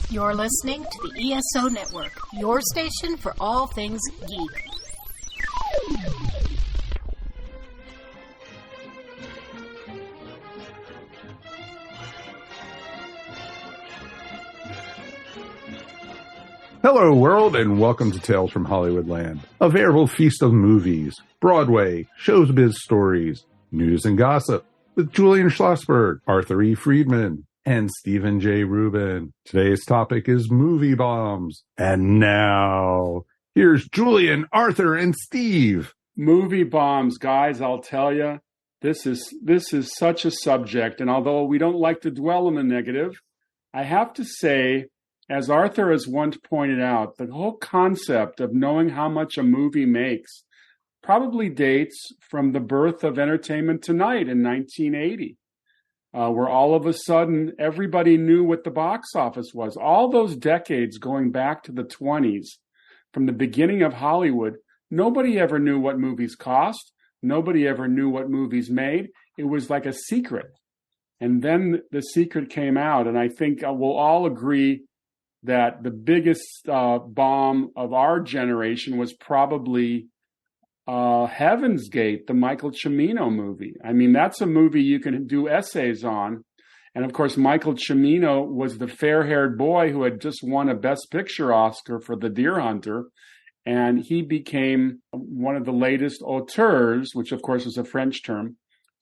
You're listening to the ESO Network, your station for all things geek. Hello, world, and welcome to Tales from Hollywoodland, a veritable feast of movies, Broadway, showbiz stories, news and gossip, with Julian Schlossberg, Arthur E. Friedman, and Stephen J. Rubin. Today's topic is movie bombs. And now, here's Julian, Arthur, and Steve. Movie bombs, guys, I'll tell you, this is such a subject, and although we don't like to dwell on the negative, I have to say, as Arthur has once pointed out, the whole concept of knowing how much a movie makes probably dates from the birth of Entertainment Tonight in 1980, where all of a sudden everybody knew what the box office was. All those decades going back to the 20s, from the beginning of Hollywood, nobody ever knew what movies cost. Nobody ever knew what movies made. It was like a secret. And then the secret came out, and I think we'll all agree that the biggest bomb of our generation was probably Heaven's Gate, the Michael Cimino movie. I mean, that's a movie you can do essays on. And of course, Michael Cimino was the fair-haired boy who had just won a Best Picture Oscar for The Deer Hunter. And he became one of the latest auteurs, which of course is a French term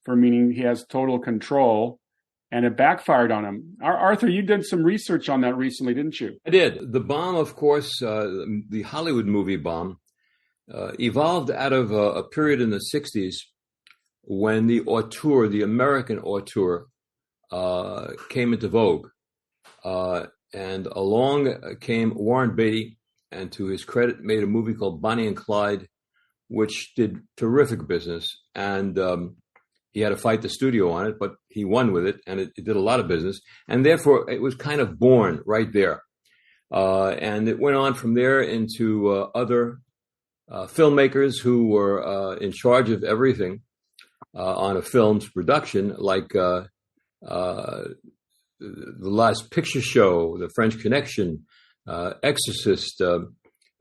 for meaning he has total control. And it backfired on him. Arthur, you did some research on that recently, didn't you? I did. The bomb, of course, the Hollywood movie bomb, evolved out of a period in the 60s when the auteur, the American auteur, came into vogue. And along came Warren Beatty, and to his credit, made a movie called Bonnie and Clyde, which did terrific business. And he had to fight the studio on it, but he won with it, and it did a lot of business. And therefore, it was kind of born right there. And it went on from there into other filmmakers who were in charge of everything on a film's production, like The Last Picture Show, The French Connection, Exorcist.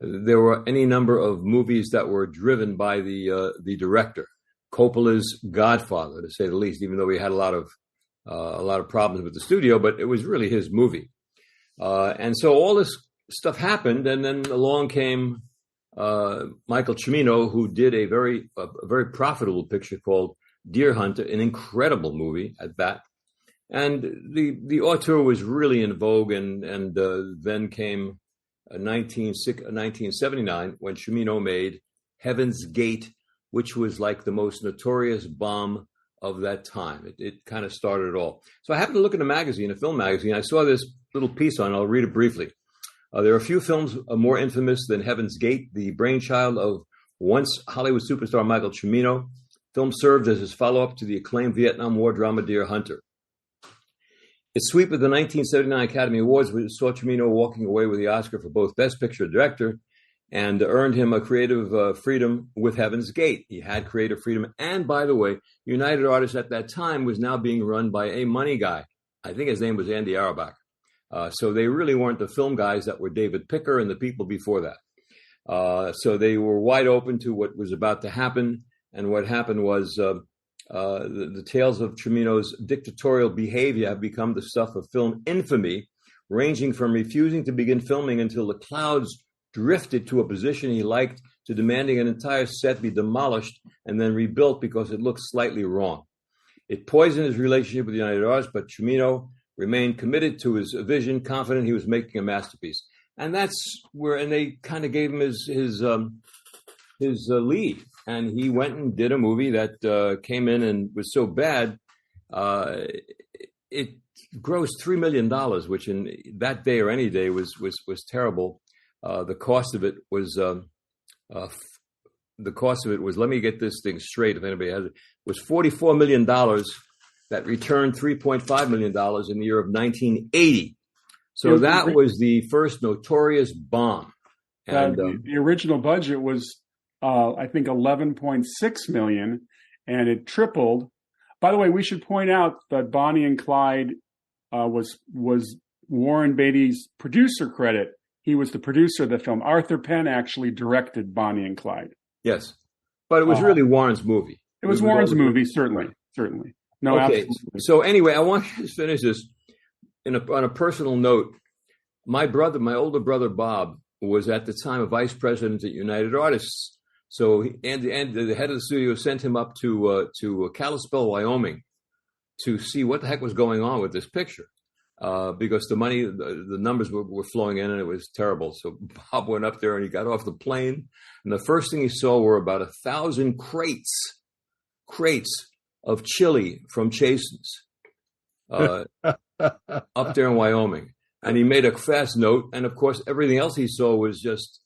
There were any number of movies that were driven by the director. Coppola's Godfather, to say the least, even though he had a lot of problems with the studio, but it was really his movie. And so all this stuff happened, and then along came Michael Cimino, who did a very profitable picture called Deer Hunter, an incredible movie at that. And the auteur was really in vogue, and then came 1979 when Cimino made Heaven's Gate, which was like the most notorious bomb of that time. It kind of started it all. So I happened to look at a film magazine. I saw this little piece on it. I'll read it briefly. There are a few films more infamous than Heaven's Gate, the brainchild of once Hollywood superstar Michael Cimino. Film served as his follow-up to the acclaimed Vietnam War drama Deer Hunter. Its sweep of the 1979 Academy Awards saw Cimino walking away with the Oscar for both Best Picture Director and earned him a creative freedom with Heaven's Gate. He had creative freedom. And by the way, United Artists at that time was now being run by a money guy. I think his name was Andy Auerbach. So they really weren't the film guys that were David Picker and the people before that. So they were wide open to what was about to happen. And what happened was the tales of Cimino's dictatorial behavior have become the stuff of film infamy, ranging from refusing to begin filming until the clouds drifted to a position he liked, to demanding an entire set be demolished and then rebuilt because it looked slightly wrong. It poisoned his relationship with United Artists, but Cimino remained committed to his vision, confident he was making a masterpiece. And that's where, and they kind of gave him his lead. And he went and did a movie that came in and was so bad, it grossed $3 million, which in that day or any day was terrible. The cost of it was, let me get this thing straight, if anybody has it, was $44 million that returned $3.5 million in the year of 1980. So that was the first notorious bomb. And the original budget was, I think, $11.6 million, and it tripled. By the way, we should point out that Bonnie and Clyde was Warren Beatty's producer credit. He was the producer of the film. Arthur Penn actually directed Bonnie and Clyde. Yes. But it was really Warren's movie. It was Warren's movie, certainly. No, okay. absolutely. So anyway, I want to finish this on a personal note. My older brother, Bob, was at the time a vice president at United Artists. So the head of the studio sent him up to Kalispell, Wyoming, to see what the heck was going on with this picture. Because the numbers were flowing in and it was terrible. So Bob went up there and he got off the plane. And the first thing he saw were about 1,000 crates of chili from Chasen's up there in Wyoming. And he made a fast note. And of course, everything else he saw was just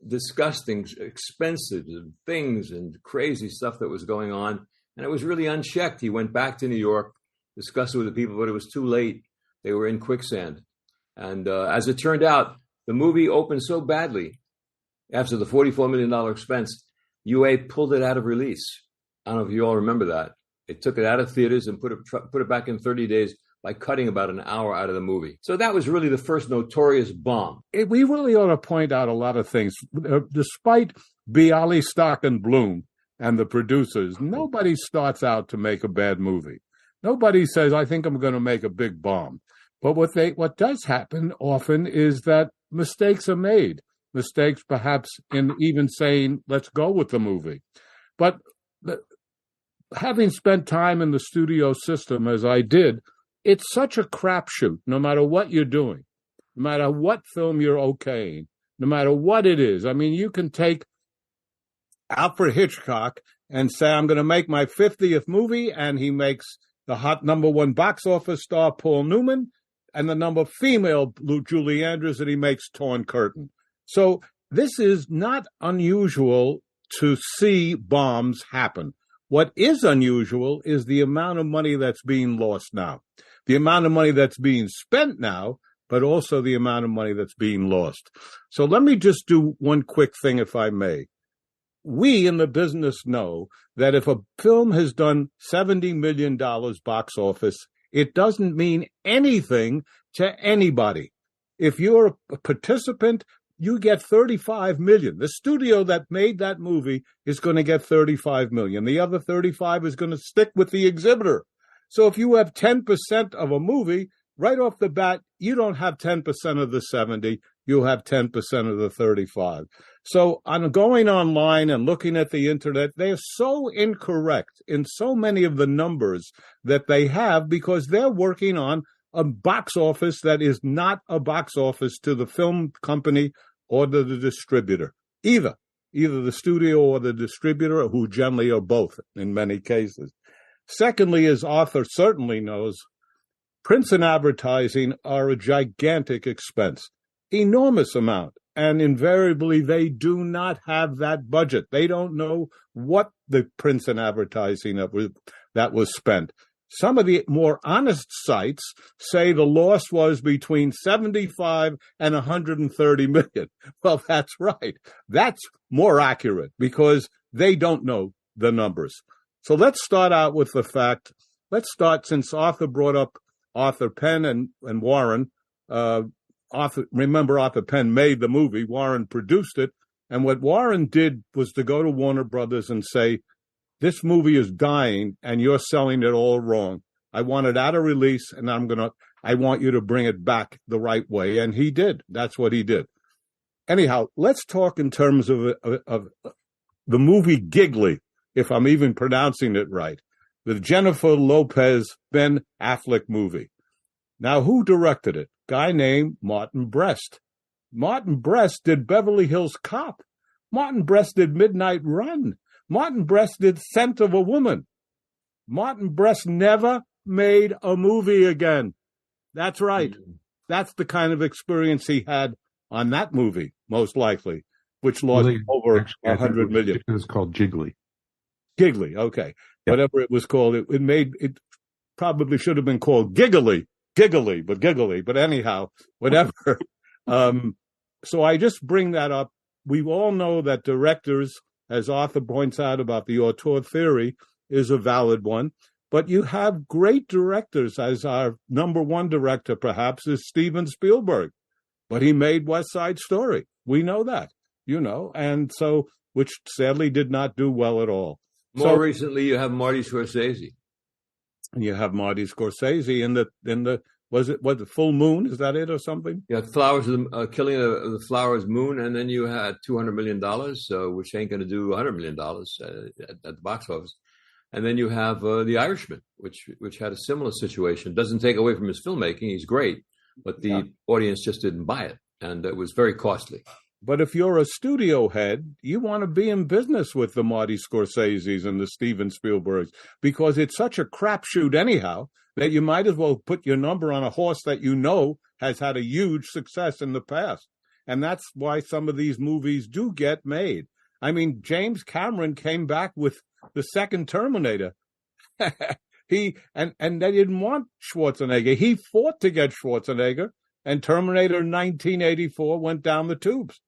disgusting, expensive things and crazy stuff that was going on. And it was really unchecked. He went back to New York, discussed it with the people, but it was too late. They were in quicksand. And as it turned out, the movie opened so badly after the $44 million expense, UA pulled it out of release. I don't know if you all remember that. They took it out of theaters and put it back in 30 days by cutting about an hour out of the movie. So that was really the first notorious bomb. We really ought to point out a lot of things. Despite Bialystock and Bloom and the producers, nobody starts out to make a bad movie. Nobody says, I think I'm going to make a big bomb. But what does happen often is that mistakes are made. Mistakes perhaps in even saying, let's go with the movie. But having spent time in the studio system as I did, it's such a crapshoot, no matter what you're doing, no matter what film you're okaying, no matter what it is. I mean, you can take Alfred Hitchcock and say, I'm going to make my 50th movie, and he makes the hot #1 box office star Paul Newman and the female Julie Andrews, and he makes Torn Curtain. So this is not unusual to see bombs happen. What is unusual is the amount of money that's being lost now, the amount of money that's being spent now, but also the amount of money that's being lost. So let me just do one quick thing, if I may. We in the business know that if a film has done $70 million box office, it doesn't mean anything to anybody. If you're a participant, you get $35 million. The studio that made that movie is going to get $35 million. The other 35 is going to stick with the exhibitor. So if you have 10% of a movie, right off the bat, you don't have 10% of the 70, you have 10% of the 35. So on going online and looking at the internet, they're so incorrect in so many of the numbers that they have because they're working on a box office that is not a box office to the film company or to the distributor, either the studio or the distributor, who generally are both in many cases. Secondly, as Arthur certainly knows, prints and advertising are a gigantic expense, enormous amount. And invariably, they do not have that budget. They don't know what the prints and advertising that was spent. Some of the more honest sites say the loss was between 75 and 130 million. Well, that's right. That's more accurate because they don't know the numbers. So let's start out with the fact. Let's start, since Arthur brought up Arthur Penn and Warren. Remember, Arthur Penn made the movie. Warren produced it. And what Warren did was to go to Warner Brothers and say, this movie is dying and you're selling it all wrong. I want it out of release and I want you to bring it back the right way. And he did. That's what he did. Anyhow, let's talk in terms of the movie Giggly, if I'm even pronouncing it right, the Jennifer Lopez, Ben Affleck movie. Now, who directed it? Guy named Martin Brest. Martin Brest did Beverly Hills Cop. Martin Brest did Midnight Run. Martin Brest did Scent of a Woman. Martin Brest never made a movie again. That's right. That's the kind of experience he had on that movie, most likely, which lost over 100 million. It was called Jiggly. Giggly, okay. Yeah. Whatever it was called, it probably should have been called Giggly. But anyhow, whatever. So I just bring that up. We all know that directors, as Arthur points out about the auteur theory, is a valid one. But you have great directors, as our number one director, perhaps, is Steven Spielberg. But he made West Side Story. We know that, and so, which sadly did not do well at all. More recently, you have Marty Scorsese. And you have Marty Scorsese in the was it Full Moon? Is that it or something? You had Flowers of Killing of the Flowers Moon, and then you had $200 million, which ain't going to do $100 million at the box office. And then you have The Irishman, which had a similar situation. Doesn't take away from his filmmaking; he's great, but the audience just didn't buy it, and it was very costly. But if you're a studio head, you want to be in business with the Marty Scorseses and the Steven Spielbergs, because it's such a crapshoot anyhow that you might as well put your number on a horse that has had a huge success in the past. And that's why some of these movies do get made. I mean, James Cameron came back with the second Terminator. They didn't want Schwarzenegger. He fought to get Schwarzenegger, and Terminator 1984 went down the tubes.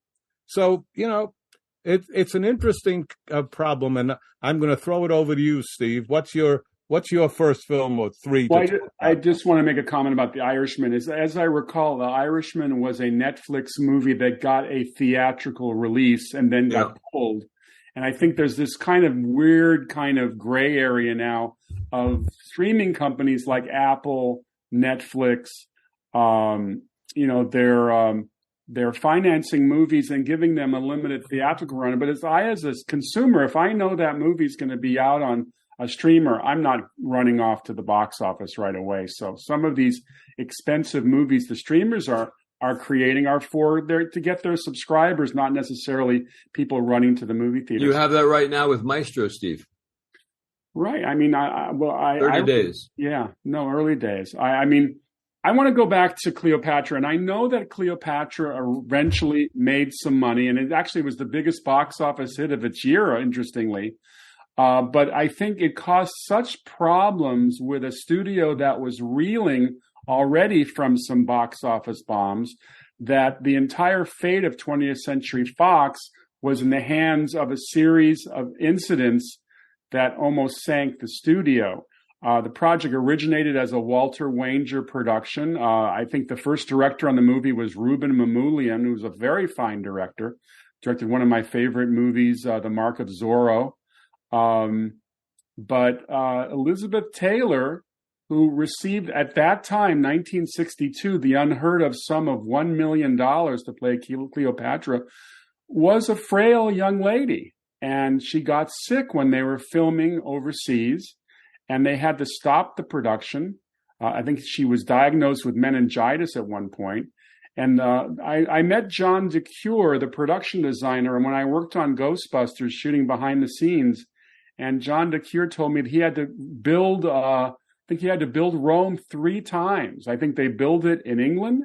So, it's an interesting problem, and I'm going to throw it over to you, Steve. What's your first film or three? Well, I just want to make a comment about The Irishman. As I recall, The Irishman was a Netflix movie that got a theatrical release and then got pulled. And I think there's this kind of weird kind of gray area now of streaming companies like Apple, Netflix, they're financing movies and giving them a limited theatrical run. But as a consumer, if I know that movie's going to be out on a streamer, I'm not running off to the box office right away. So some of these expensive movies the streamers are creating are to get their subscribers, not necessarily people running to the movie theater. You have that right now with Maestro, Steve. Right. I mean, 30 days. Yeah. No, early days. I want to go back to Cleopatra, and I know that Cleopatra eventually made some money, and it actually was the biggest box office hit of its year, interestingly. But I think it caused such problems with a studio that was reeling already from some box office bombs that the entire fate of 20th Century Fox was in the hands of a series of incidents that almost sank the studio. The project originated as a Walter Wanger production. I think the first director on the movie was Ruben Mamoulian, who was a very fine director, directed one of my favorite movies, The Mark of Zorro. But Elizabeth Taylor, who received at that time, 1962, the unheard of sum of $1 million to play Cleopatra, was a frail young lady. And she got sick when they were filming overseas, and they had to stop the production. I think she was diagnosed with meningitis at one point. And I met John DeCure, the production designer, and when I worked on Ghostbusters, shooting behind the scenes, and John DeCure told me that he had to build, Rome 3 times. I think they built it in England,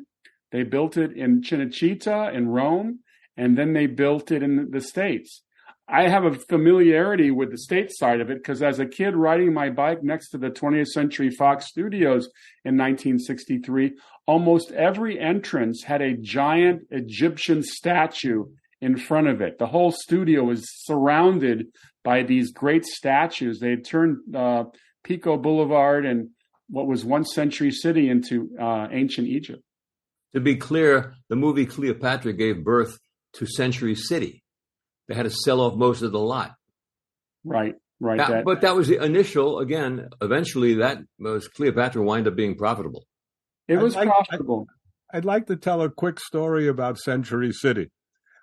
they built it in Cinecittà in Rome, and then they built it in the States. I have a familiarity with the state side of it because as a kid riding my bike next to the 20th Century Fox studios in 1963, almost every entrance had a giant Egyptian statue in front of it. The whole studio was surrounded by these great statues. They had turned Pico Boulevard and what was once Century City into ancient Egypt. To be clear, the movie Cleopatra gave birth to Century City. They had to sell off most of the lot. Right. But that was the initial. Again, eventually that was Cleopatra wound up being profitable. It was profitable. I'd like to tell a quick story about Century City.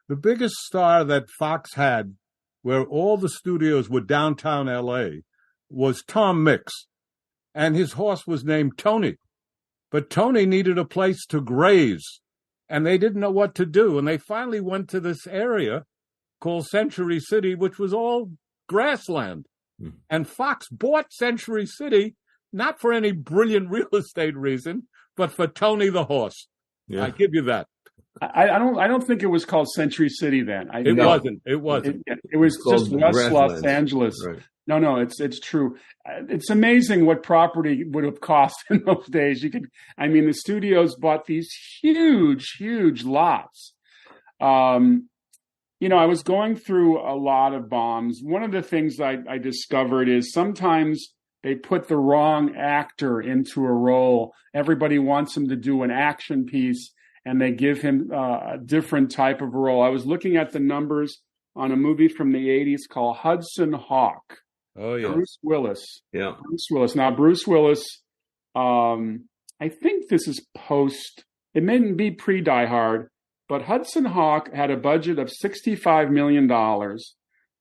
The biggest star that Fox had, where all the studios were downtown L.A., was Tom Mix. And his horse was named Tony. But Tony needed a place to graze, and they didn't know what to do. And they finally went to this area called Century City, which was all grassland. And Fox bought Century City, not for any brilliant real estate reason, but for Tony the horse. Yeah. I give you that. I don't think it was called Century City then. It wasn't. It was just West Los Angeles. Right. No, it's true. It's amazing what property would have cost in those days. The studios bought these huge lots. I was going through a lot of bombs. One of the things I discovered is sometimes put the wrong actor into a role. Everybody wants him to do an action piece, and they give him a different type of role. I was looking at the numbers on a movie from the 80s called Hudson Hawk. Oh, yeah. Bruce Willis. Yeah. Bruce Willis. Now, Bruce Willis, I think this is post, it may be pre-Die Hard, but Hudson Hawk had a budget of $65 million,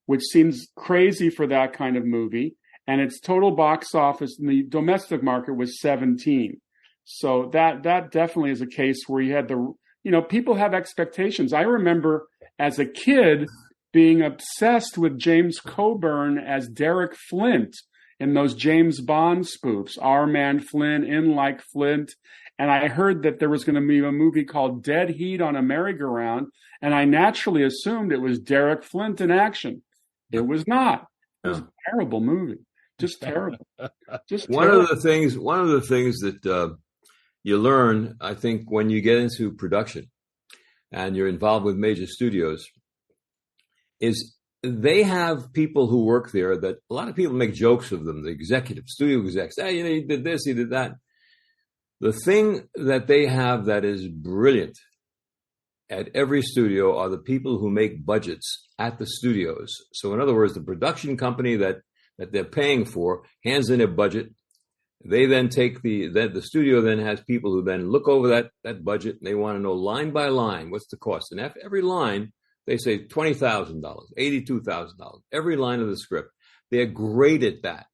which seems crazy for that kind of movie. And its total box office in the domestic market was 17. So that definitely is a case where you had people have expectations. I remember as a kid being obsessed with James Coburn as Derek Flint in those James Bond spoofs, Our Man Flint, In Like Flint. And I heard that there was going to be a movie called Dead Heat on a Merry-Go-Round, and I naturally assumed it was Derek Flint in action. It was not. It was a terrible movie. Just terrible. Just one terrible. of the things that you learn, I think, when you get into production and you're involved with major studios, is they have people who work there that a lot of people make jokes of them, the executives, studio execs. Hey, he did this, he did that. The thing that they have that is brilliant at every studio are the people who make budgets at the studios. So in other words, the production company that they're paying for hands in a budget. They then take the studio then has people who then look over that budget, and they want to know line by line what's the cost. And after every line, they say $20,000, $82,000, every line of the script. They're great at that.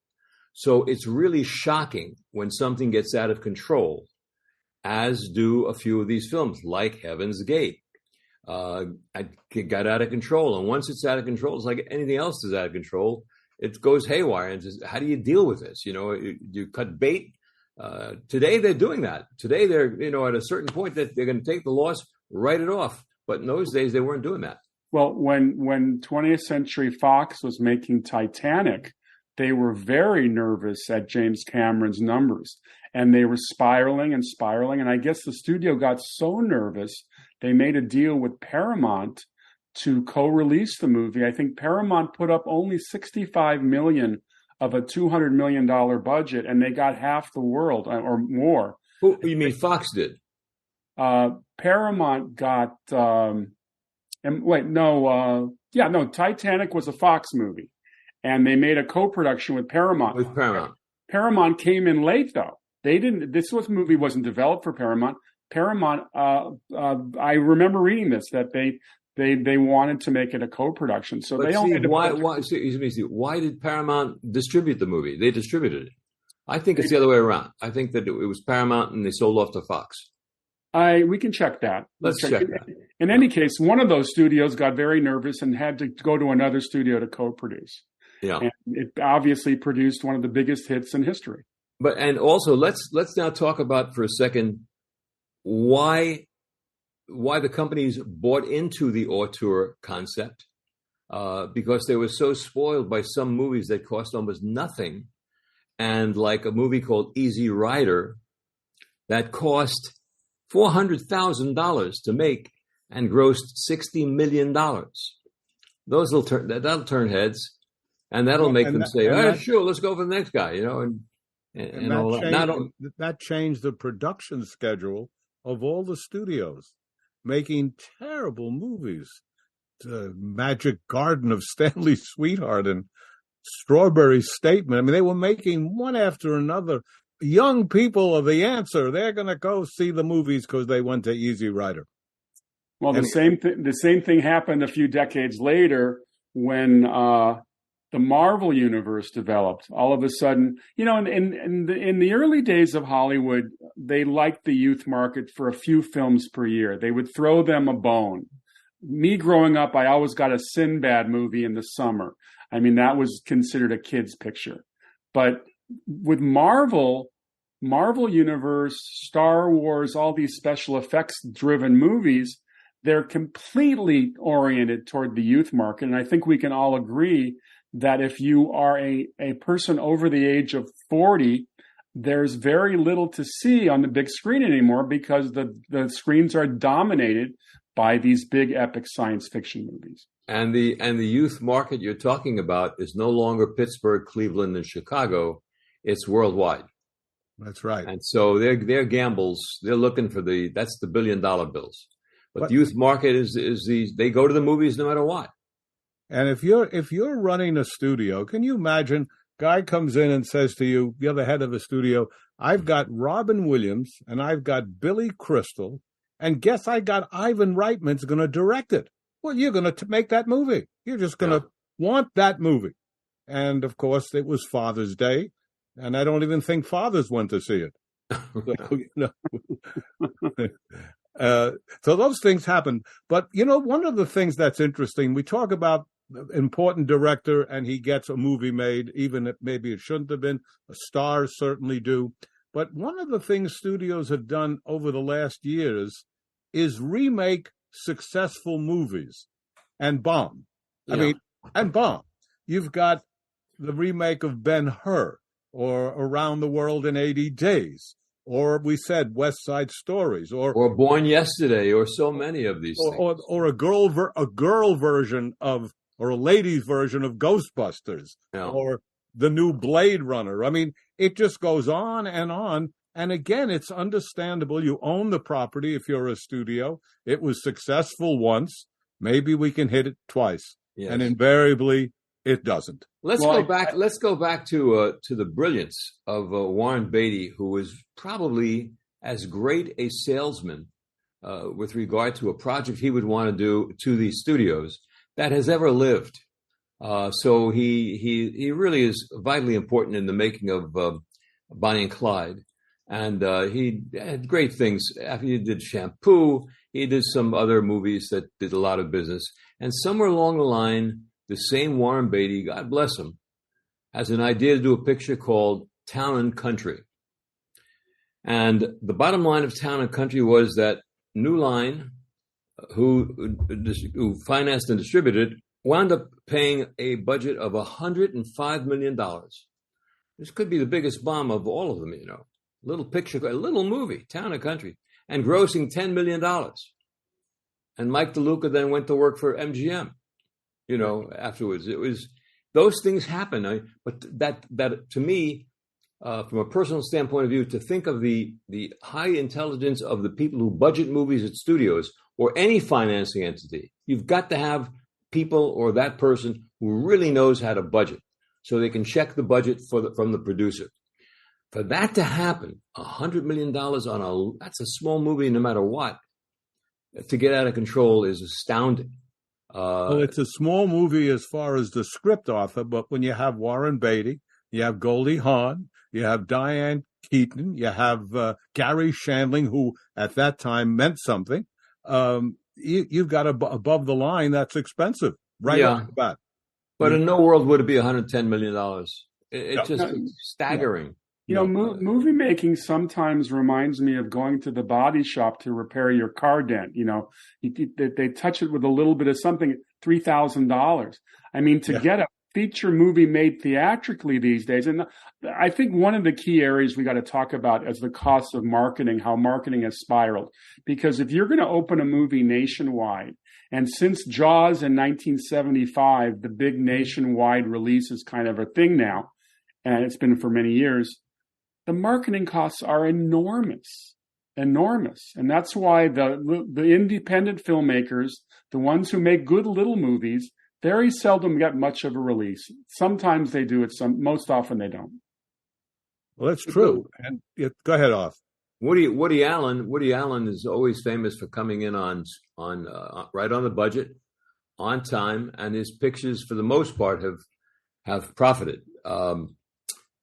So it's really shocking when something gets out of control, as do a few of these films, like Heaven's Gate. It got out of control. And once it's out of control, it's like anything else is out of control. It goes haywire. And just, how do you deal with this? You cut bait. Today they're doing that. Today they're, at a certain point that they're going to take the loss, write it off. But in those days, they weren't doing that. Well, when 20th Century Fox was making Titanic, they were very nervous at James Cameron's numbers, and they were spiraling and spiraling. And I guess the studio got so nervous, they made a deal with Paramount to co-release the movie. I think Paramount put up only $65 million of a $200 million budget, and they got half the world or more. Who you mean Fox did? Paramount got, Titanic was a Fox movie, and they made a co-production with Paramount. With Paramount. Paramount came in late, though. This movie wasn't developed for Paramount. Paramount, I remember reading this, that they wanted to make it a co-production. So but why did Paramount distribute the movie? They distributed it. I think it's the other way around. I think that it was Paramount and they sold off to Fox. We can check that. Let's check that. In any case, one of those studios got very nervous and had to go to another studio to co-produce. Yeah. And it obviously produced one of the biggest hits in history. And also let's now talk about for a second why the companies bought into the auteur concept, because they were so spoiled by some movies that cost almost nothing. And like a movie called Easy Rider that cost $400,000 to make and grossed $60 million. That'll turn heads, and that'll make them say, sure, let's go for the next guy, and all that. That changed the production schedule of all the studios, making terrible movies. The Magic Garden of Stanley Sweetheart and Strawberry Statement. I mean, they were making one after another. Young people are the answer. They're going to go see the movies because they went to Easy Rider. Well, the same thing happened a few decades later when the Marvel universe developed. All of a sudden, in the early days of Hollywood, they liked the youth market for a few films per year. They would throw them a bone. Me growing up, I always got a Sinbad movie in the summer. I mean, that was considered a kid's picture. But with Marvel Universe, Star Wars, all these special effects driven movies, they're completely oriented toward the youth market. And I think we can all agree that if you are a person over the age of 40, there's very little to see on the big screen anymore because the screens are dominated by these big epic science fiction movies. And the youth market you're talking about is no longer Pittsburgh, Cleveland, and Chicago. it's worldwide. That's right. And so their gambles, they're looking for that's the $1 billion bills. But the youth market is they go to the movies no matter what. And if you're running a studio, can you imagine? Guy comes in and says to you, you're the head of a studio, I've got Robin Williams and I've got Billy Crystal, and guess I got Ivan Reitman's going to direct it. Well, you're going to make that movie. You're just going to want that movie. And of course, it was Father's Day, and I don't even think fathers went to see it. So those things happen. But, one of the things that's interesting, we talk about important director and he gets a movie made, even if maybe it shouldn't have been. Stars certainly do. But one of the things studios have done over the last years is remake successful movies and bomb. Yeah. And bomb. You've got the remake of Ben-Hur, or Around the World in 80 Days, or we said West Side Stories, or Born Yesterday, or so many of these things, or a girl version of, or a lady's version of Ghostbusters, or the new Blade Runner. I mean, it just goes on. And again, it's understandable. You own the property if you're a studio. It was successful once. Maybe we can hit it twice. Yes. And invariably, it doesn't. Let's go back to the brilliance of Warren Beatty, who was probably as great a salesman with regard to a project he would want to do to these studios that has ever lived. So he really is vitally important in the making of Bonnie and Clyde. And he had great things. After he did Shampoo, he did some other movies that did a lot of business. And somewhere along the line, the same Warren Beatty, God bless him, has an idea to do a picture called Town and Country. And the bottom line of Town and Country was that New Line, who financed and distributed, wound up paying a budget of $105 million. This could be the biggest bomb of all of them, Little picture, a little movie, Town and Country, and grossing $10 million. And Mike DeLuca then went to work for MGM, afterwards. It was, those things happen. But that to me, from a personal standpoint of view, to think of the high intelligence of the people who budget movies at studios or any financing entity, you've got to have people or that person who really knows how to budget so they can check the budget from the producer. For that to happen, $100 million that's a small movie no matter what, to get out of control is astounding. Well, it's a small movie as far as the script author, but when you have Warren Beatty, you have Goldie Hawn, you have Diane Keaton, you have Gary Shandling, who at that time meant something, you've got above the line that's expensive off the bat. But in no world would it be $110 million. It's just staggering. Movie making sometimes reminds me of going to the body shop to repair your car dent. They touch it with a little bit of something, $3,000. I mean, to get a feature movie made theatrically these days. And I think one of the key areas we got to talk about is the cost of marketing, how marketing has spiraled. Because if you're going to open a movie nationwide, and since Jaws in 1975, the big nationwide release is kind of a thing now, and it's been for many years, the marketing costs are enormous. And that's why the independent filmmakers, the ones who make good little movies, very seldom get much of a release. Sometimes they do it. Most often they don't. Well, that's true. And go ahead, Off. Woody Allen is always famous for coming in on right on the budget, on time, and his pictures, for the most part, have profited.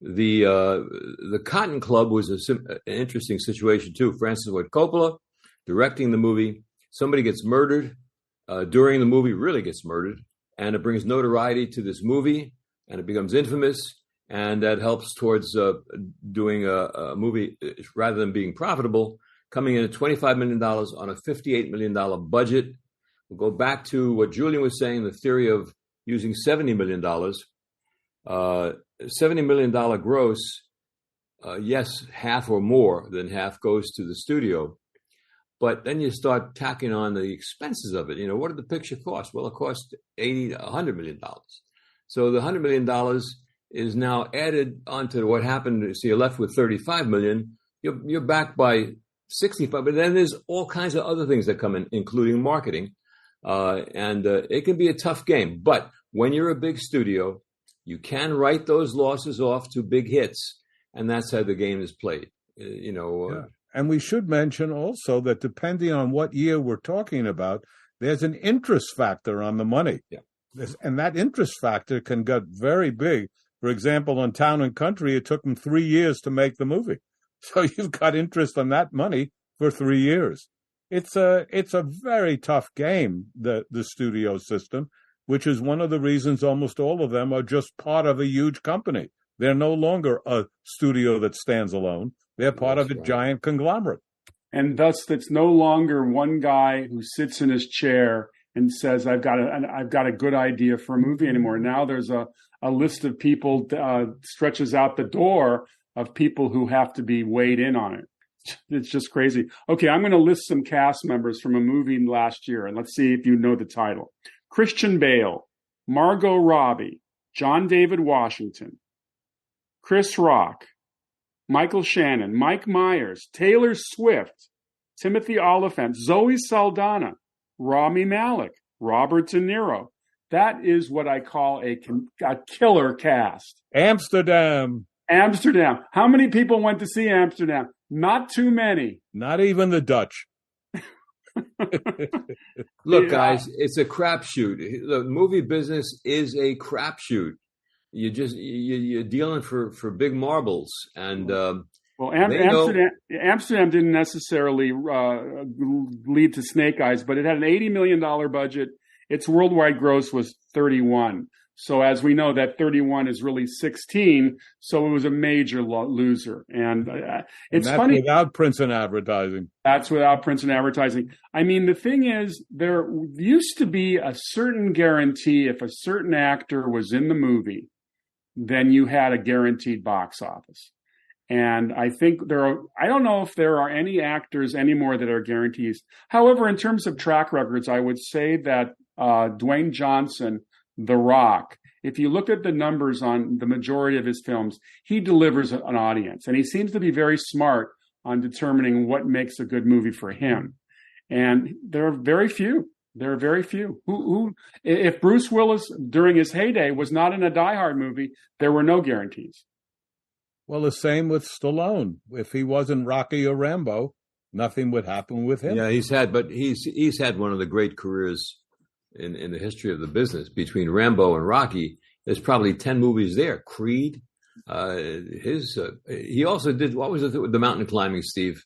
The Cotton Club was an interesting situation too. Francis Ford Coppola directing the movie. Somebody gets murdered during the movie, really gets murdered, and it brings notoriety to this movie, and it becomes infamous, and that helps towards doing a movie rather than being profitable, coming in at $25 million on a $58 million budget. We'll go back to what Julian was saying, the theory of using $70 million. $70 million gross, yes, half or more than half goes to the studio. But then you start tacking on the expenses of it. What did the picture cost? Well, it cost $100 million. So the $100 million is now added onto what happened. So you're left with 35 million. You're back by 65, but then there's all kinds of other things that come in, including marketing. And it can be a tough game. But when you're a big studio, you can write those losses off to big hits. And that's how the game is played. And we should mention also that depending on what year we're talking about, there's an interest factor on the money. Yeah. And that interest factor can get very big. For example, on Town and Country, it took them 3 years to make the movie. So you've got interest on that money for 3 years. It's a very tough game, the studio system, which is one of the reasons almost all of them are just part of a huge company. They're no longer a studio that stands alone. They're part of a giant conglomerate. And thus, it's no longer one guy who sits in his chair and says, I've got a good idea for a movie anymore. Now there's a list of people stretches out the door of people who have to be weighed in on it. It's just crazy. Okay, I'm going to list some cast members from a movie last year, and let's see if you know the title. Christian Bale, Margot Robbie, John David Washington, Chris Rock, Michael Shannon, Mike Myers, Taylor Swift, Timothy Olyphant, Zoe Saldana, Rami Malek, Robert De Niro. That is what I call a killer cast. Amsterdam. How many people went to see Amsterdam? Not too many. Not even the Dutch. Look, guys, it's a crapshoot. The movie business is a crapshoot. You're dealing for big marbles, and Amsterdam didn't necessarily lead to Snake Eyes, but it had an $80 million budget. Its worldwide gross was 31. So as we know, that 31 is really 16. So it was a major loser. And it's that's funny. Without prints and advertising. That's without prints and advertising. I mean, the thing is, there used to be a certain guarantee if a certain actor was in the movie, then you had a guaranteed box office. And I think I don't know if there are any actors anymore that are guarantees. However, in terms of track records, I would say that Dwayne Johnson, The Rock, if you look at the numbers on the majority of his films, he delivers an audience. And he seems to be very smart on determining what makes a good movie for him. And there are very few. Who if Bruce Willis during his heyday was not in a Die Hard movie, there were no guarantees. Well, the same with Stallone. If he wasn't Rocky or Rambo, nothing would happen with him. Yeah, he's had one of the great careers in the history of the business. Between Rambo and Rocky, there's probably 10 movies there. Creed, he also did, what was it with the mountain climbing, Steve?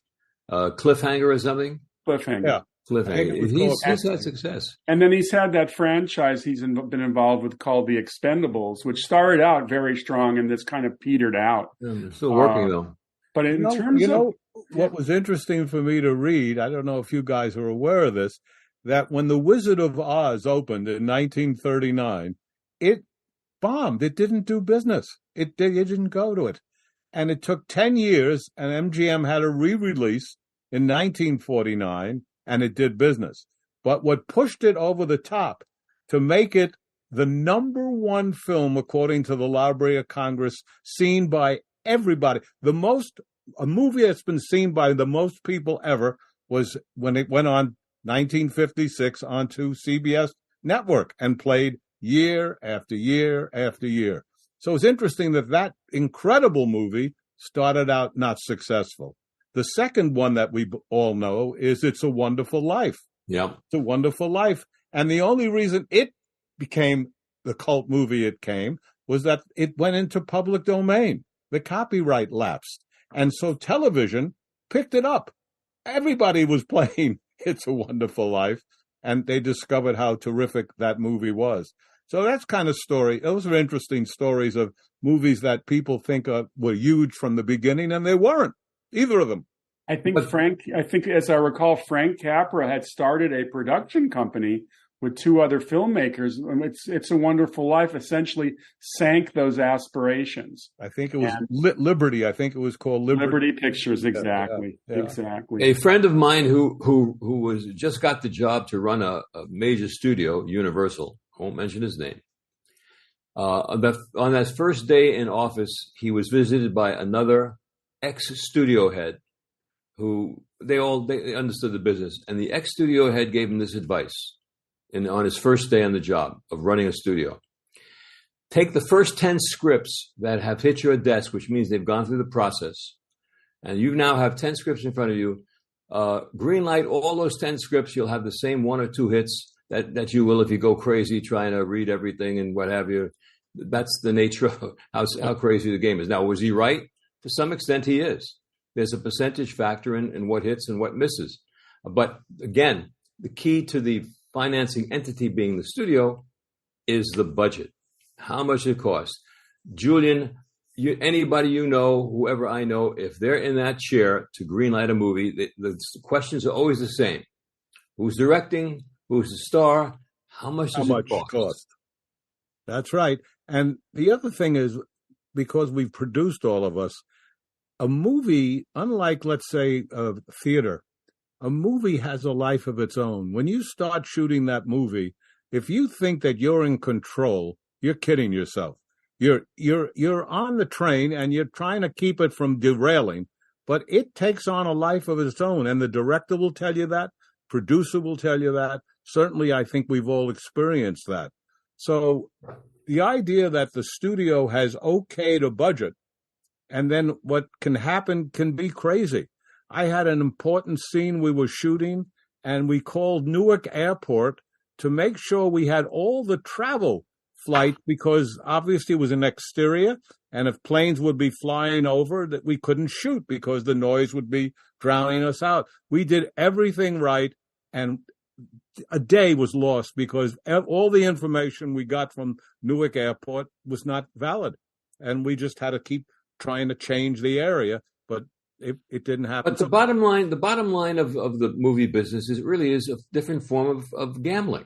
Cliffhanger or something? Cliffhanger. Yeah. Cliffhanger. He's had success. And then he's had that franchise he's been involved with called The Expendables, which started out very strong and that's kind of petered out. Yeah, still working though. But in terms of what was interesting for me to read, I don't know if you guys are aware of this, that when The Wizard of Oz opened in 1939, it bombed. It didn't do business. It didn't go to it. And it took 10 years, and MGM had a re-release in 1949, and it did business. But what pushed it over the top to make it the number one film, according to the Library of Congress, seen by everybody, a movie that's been seen by the most people ever was when it went on 1956 onto CBS network and played year after year after year. So it's interesting that incredible movie started out not successful. The second one that we all know is It's a Wonderful Life. Yeah. It's a Wonderful Life. And the only reason it became the cult movie it came was that it went into public domain. The copyright lapsed. And so television picked it up. Everybody was playing It's a Wonderful Life, and they discovered how terrific that movie was. So that's kind of story. Those are interesting stories of movies that people think were huge from the beginning, and they weren't. Either of them. I think as I recall, Frank Capra had started a production company with two other filmmakers. It's a Wonderful Life essentially sank those aspirations. I think it was Liberty. I think it was called Liberty Pictures. Exactly. Yeah. Exactly. A friend of mine who was just got the job to run a major studio, Universal, I won't mention his name, On that first day in office, he was visited by another ex-studio head who they understood the business. And the ex-studio head gave him this advice on his first day on the job of running a studio. Take the first 10 scripts that have hit your desk, which means they've gone through the process, and you now have 10 scripts in front of you. Green light all those 10 scripts. You'll have the same 1 or 2 hits that you will if you go crazy trying to read everything and what have you. That's the nature of how crazy the game is. Now, was he right? To some extent, he is. There's a percentage factor in what hits and what misses. But again, the key to the financing entity being the studio is the budget. How much it costs. Julian, anybody you know, whoever I know, if they're in that chair to greenlight a movie, the questions are always the same. Who's directing? Who's the star? How much does it cost? That's right. And the other thing is, because we've produced all of us, a movie, unlike, let's say, a theater, a movie has a life of its own. When you start shooting that movie, if you think that you're in control, you're kidding yourself. You're on the train and you're trying to keep it from derailing, but it takes on a life of its own. And the director will tell you that, producer will tell you that. Certainly, I think we've all experienced that. So the idea that the studio has okayed a budget and then what can happen can be crazy. I had an important scene we were shooting, and we called Newark Airport to make sure we had all the travel flight, because obviously it was an exterior, and if planes would be flying over, that we couldn't shoot because the noise would be drowning us out. We did everything right, and a day was lost because all the information we got from Newark Airport was not valid, and we just had to keep trying to change the area, but it didn't happen. But the bottom line of the movie business is really is a different form of gambling.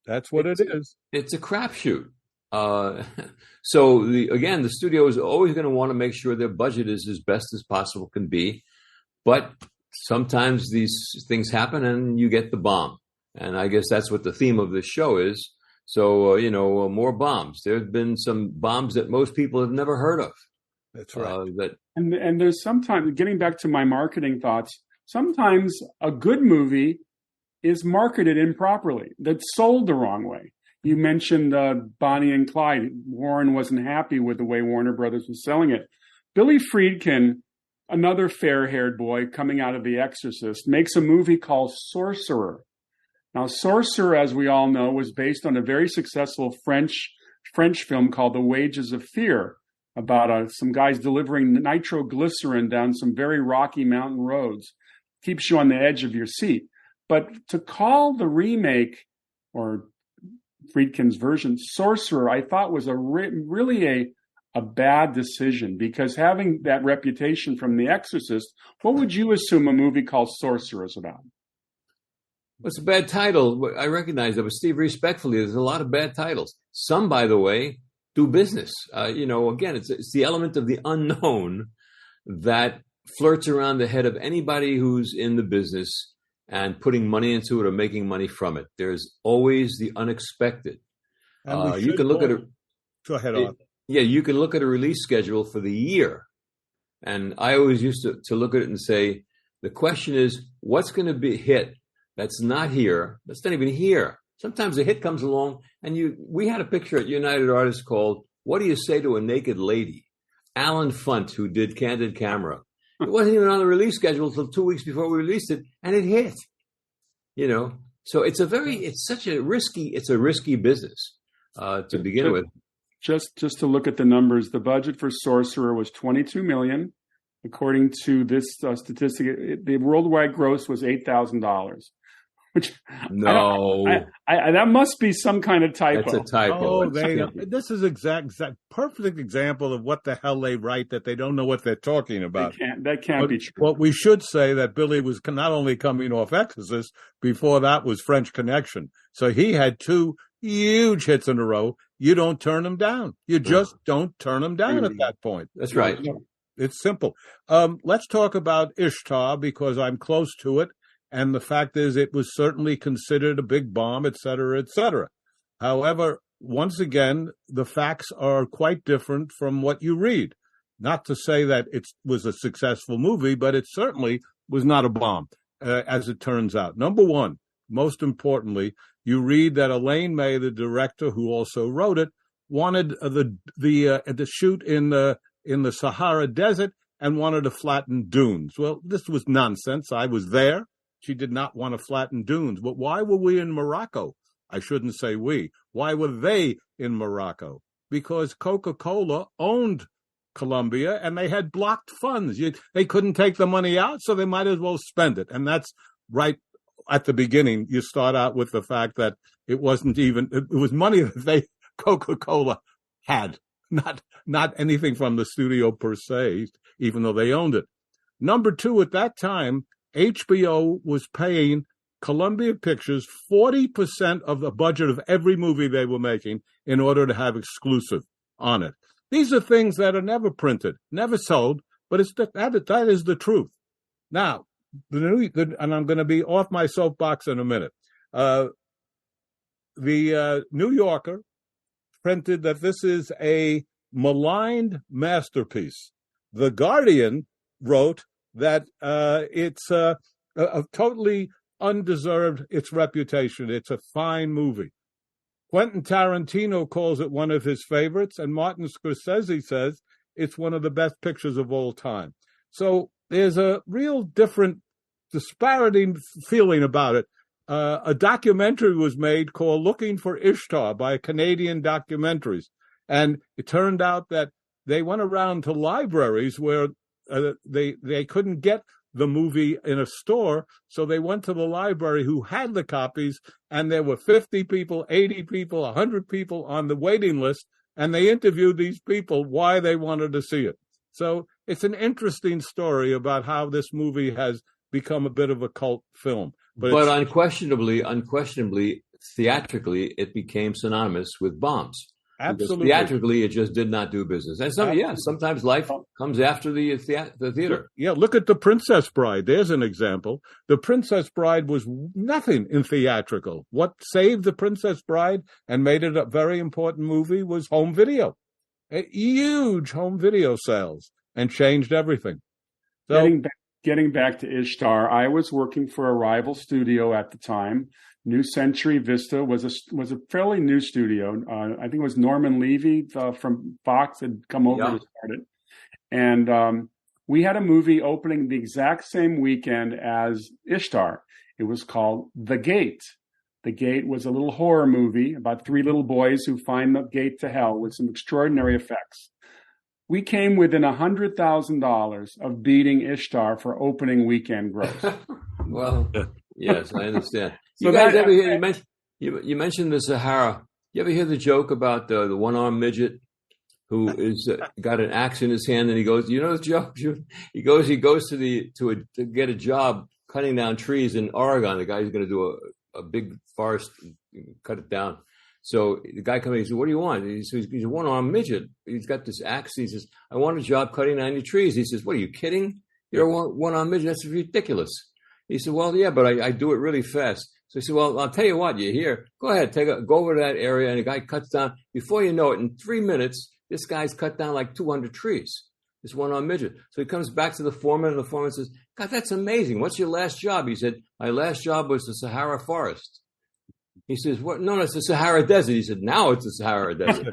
That's what it is. It's a crapshoot. So the studio is always going to want to make sure their budget is as best as possible can be, but sometimes these things happen and you get the bomb. And I guess that's what the theme of this show is. So, more bombs. There have been some bombs that most people have never heard of. That's right. And there's sometimes, getting back to my marketing thoughts, sometimes a good movie is marketed improperly, that's sold the wrong way. You mentioned Bonnie and Clyde. Warren wasn't happy with the way Warner Brothers was selling it. Billy Friedkin, another fair-haired boy coming out of The Exorcist, makes a movie called Sorcerer. Now, Sorcerer, as we all know, was based on a very successful French film called The Wages of Fear, about some guys delivering nitroglycerin down some very rocky mountain roads. Keeps you on the edge of your seat. But to call the remake, or Friedkin's version, Sorcerer, I thought was really a bad decision, because having that reputation from The Exorcist, what would you assume a movie called Sorcerer is about? It's a bad title. I recognize that, but Steve, respectfully, there's a lot of bad titles. Some, by the way, do business. Again, it's the element of the unknown that flirts around the head of anybody who's in the business and putting money into it or making money from it. There's always the unexpected. You can look at it. Go ahead, on. Yeah, you can look at a release schedule for the year. And I always used to look at it and say, the question is, what's going to be hit that's not here, that's not even here? Sometimes a hit comes along, and we had a picture at United Artists called "What Do You Say to a Naked Lady?" Alan Funt, who did Candid Camera. It wasn't even on the release schedule until 2 weeks before we released it, and it hit. So it's a risky business to begin with. Just to look at the numbers, the budget for Sorcerer was $22 million. According to this statistic, the worldwide gross was $8,000. Which that must be some kind of typo. That's a typo. This is exact perfect example of what the hell they write, that they don't know what they're talking about. That can't be true. Well, we should say that Billy was not only coming off Exorcist, before that was French Connection. So he had 2 huge hits in a row. You don't turn them down. You just don't turn them down at that point. That's right. It's simple. Let's talk about Ishtar, because I'm close to it. And the fact is, it was certainly considered a big bomb, et cetera, et cetera. However, once again, the facts are quite different from what you read. Not to say that it was a successful movie, but it certainly was not a bomb, as it turns out. Number one, most importantly, you read that Elaine May, the director who also wrote it, wanted the shoot in the Sahara Desert and wanted to flatten dunes. Well, this was nonsense. I was there. She did not want to flatten dunes. But why were we in Morocco? I shouldn't say we. Why were they in Morocco? Because Coca-Cola owned Colombia and they had blocked funds. They couldn't take the money out, so they might as well spend it. And that's right at the beginning. You start out with the fact that it was money that Coca-Cola had, not anything from the studio per se, even though they owned it. Number two, at that time, HBO was paying Columbia Pictures 40% of the budget of every movie they were making in order to have exclusive on it. These are things that are never printed, never sold, but that is the truth. Now, and I'm going to be off my soapbox in a minute. The New Yorker printed that this is a maligned masterpiece. The Guardian wrote that it's a totally undeserved its reputation. It's a fine movie. Quentin Tarantino calls it one of his favorites, and Martin Scorsese says it's one of the best pictures of all time. So there's a real different disparity feeling about it. A documentary was made called Looking for Ishtar by Canadian Documentaries, and it turned out that they went around to libraries where they couldn't get the movie in a store, so they went to the library who had the copies, and there were 50 people, 80 people, 100 people on the waiting list, and they interviewed these people why they wanted to see it. So it's an interesting story about how this movie has become a bit of a cult film. But unquestionably, theatrically, it became synonymous with bombs. Absolutely. Because theatrically, it just did not do business. And sometimes life comes after the theater. Yeah, look at The Princess Bride. There's an example. The Princess Bride was nothing in theatrical. What saved The Princess Bride and made it a very important movie was home video. Huge home video sales, and changed everything. So, Getting back to Ishtar, I was working for a rival studio at the time. New Century Vista was a fairly new studio. I think it was Norman Levy from Fox had come over to start it. And we had a movie opening the exact same weekend as Ishtar. It was called The Gate. The Gate was a little horror movie about three little boys who find the gate to hell with some extraordinary effects. We came within $100,000 of beating Ishtar for opening weekend gross. Well, yes, I understand. So you guys ever hear, you mentioned the Sahara. You ever hear the joke about the one-armed midget who is got an axe in his hand, and he goes, you know the joke? He goes to get a job cutting down trees in Oregon. The guy's going to do a big forest, cut it down. So the guy comes in, he says, what do you want? He's a one-armed midget. He's got this axe. He says, I want a job cutting down your trees. He says, what, are you kidding? You're a one-armed midget. That's ridiculous. He said, well, yeah, but I do it really fast. So he said, well, I'll tell you what, you're here. Go ahead, go over to that area. And the guy cuts down. Before you know it, in 3 minutes, this guy's cut down like 200 trees. This one-armed midget. So he comes back to the foreman, and the foreman says, God, that's amazing. What's your last job? He said, my last job was the Sahara Forest. He says, "What? No, it's the Sahara Desert." He said, "Now it's the Sahara Desert."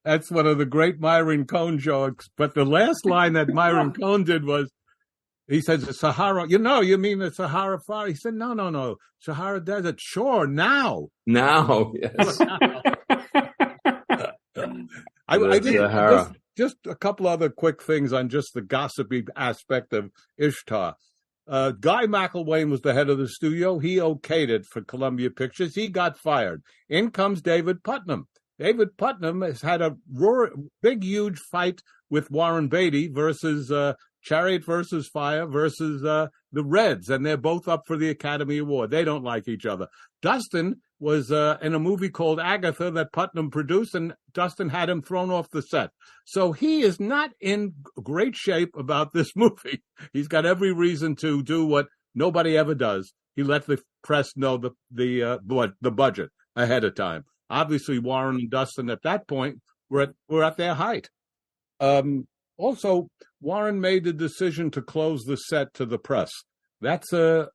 That's one of the great Myron Cohn jokes. But the last line that Myron Cohn did was, he says, "The Sahara." You mean the Sahara Forest? He said, "No, Sahara Desert. Sure, now." Now, yes. I think just a couple other quick things on just the gossipy aspect of Ishtar. Guy McElwain was the head of the studio. He okayed it for Columbia Pictures. He got fired. In comes David Putnam. David Putnam has had a big, huge fight with Warren Beatty versus Chariot versus Fire versus the Reds, and they're both up for the Academy Award. They don't like each other. Dustin was in a movie called Agatha that Putnam produced, and Dustin had him thrown off the set. So he is not in great shape about this movie. He's got every reason to do what nobody ever does. He let the press know the budget. ahead of time. Obviously, Warren and Dustin at that point were at their height. Also, Warren made the decision to close the set to the press. That's a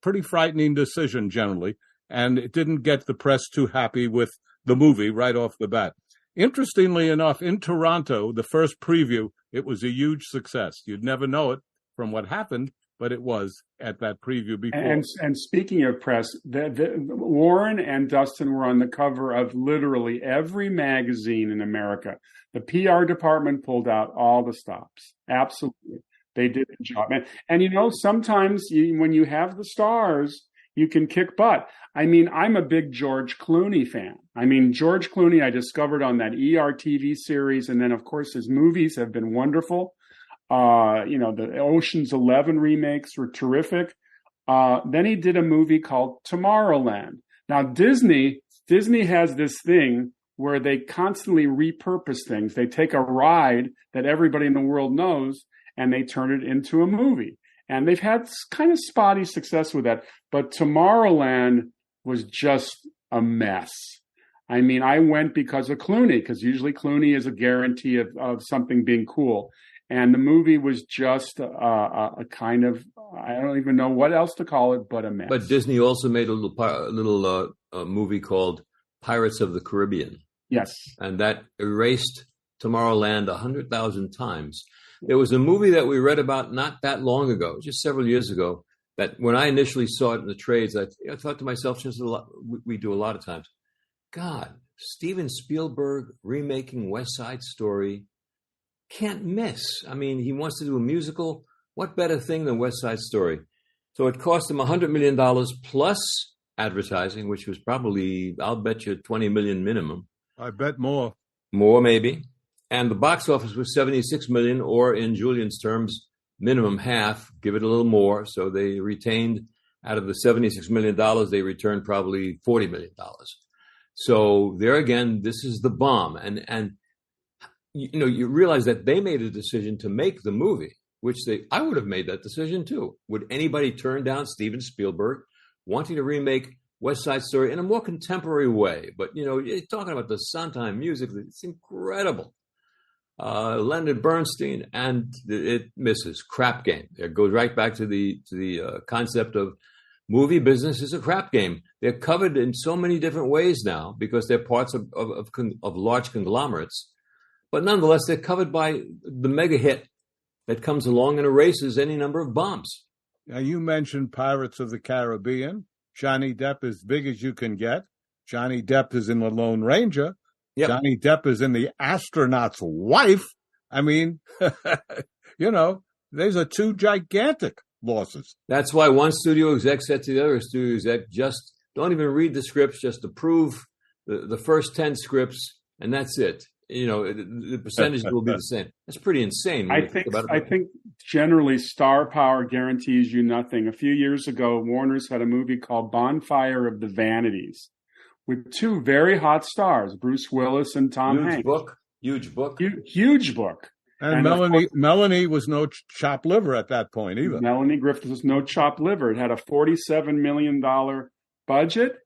pretty frightening decision generally, and it didn't get the press too happy with the movie right off the bat. Interestingly enough, in Toronto, the first preview, it was a huge success. You'd never know it from what happened, but it was at that preview before. And speaking of press, Warren and Dustin were on the cover of literally every magazine in America. The PR department pulled out all the stops. Absolutely. They did the job. And sometimes when you have the stars, you can kick butt. I mean, I'm a big George Clooney fan. I mean, George Clooney, I discovered on that ER TV series. And then, of course, his movies have been wonderful. The Ocean's 11 remakes were terrific. Then he did a movie called Tomorrowland. Now, Disney has this thing where they constantly repurpose things. They take a ride that everybody in the world knows and they turn it into a movie. And they've had kind of spotty success with that. But Tomorrowland was just a mess. I mean, I went because of Clooney, because usually Clooney is a guarantee of something being cool. And the movie was just a kind of, I don't even know what else to call it, but a mess. But Disney also made a little movie called Pirates of the Caribbean. Yes. And that erased Tomorrowland 100,000 times. There was a movie that we read about not that long ago, just several years ago, that when I initially saw it in the trades, I thought to myself, just we do a lot of times, God, Steven Spielberg remaking West Side Story, can't miss. I mean, he wants to do a musical. What better thing than West Side Story? So it cost him $100 million plus advertising, which was probably, I'll bet you, $20 million minimum. I bet more. More, maybe. And the box office was $76 million, or in Julian's terms, minimum half, give it a little more. So they retained, out of the $76 million, they returned probably $40 million. So there again, this is the bomb. And you realize that they made a decision to make the movie, which I would have made that decision too. Would anybody turn down Steven Spielberg wanting to remake West Side Story in a more contemporary way? But, you're talking about the Sondheim music. It's incredible. Leonard Bernstein, and it misses. Crap game. It goes right back to the concept of movie business is a crap game. They're covered in so many different ways now because they're parts of large conglomerates. But nonetheless, they're covered by the mega hit that comes along and erases any number of bombs. Now, you mentioned Pirates of the Caribbean. Johnny Depp is big as you can get. Johnny Depp is in The Lone Ranger. Yep. Johnny Depp is in The Astronaut's Wife. I mean, these are two gigantic losses. That's why one studio exec said to the other studio exec, just don't even read the scripts, just approve the first 10 scripts, and that's it. The percentage will be the same. That's pretty insane. I think generally star power guarantees you nothing. A few years ago, Warner's had a movie called Bonfire of the Vanities with two very hot stars, Bruce Willis and Tom Hanks. Huge book. Huge book. And Melanie was no chopped liver at that point either. Melanie Griffith was no chopped liver. It had a $47 million budget.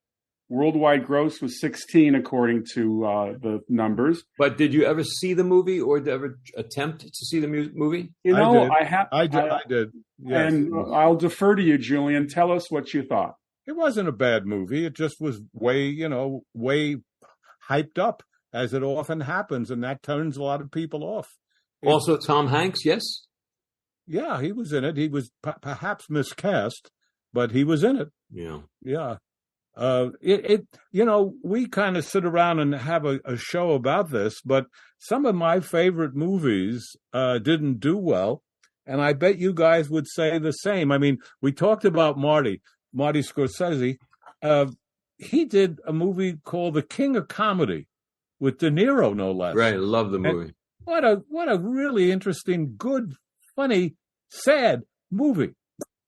Worldwide gross was 16, according to the numbers. But did you ever see the movie, or ever attempt to see the movie? I did. Yes. And I'll defer to you, Julian. Tell us what you thought. It wasn't a bad movie. It just was way hyped up, as it often happens, and that turns a lot of people off. Also, Tom Hanks, yes? Yeah, he was in it. He was perhaps miscast, but he was in it. Yeah. Yeah. We kind of sit around and have a show about this, but some of my favorite movies didn't do well, and I bet you guys would say the same. I mean, we talked about Marty Scorsese. He did a movie called The King of Comedy with De Niro, no less. Right, love the movie. And what a really interesting, good, funny, sad movie.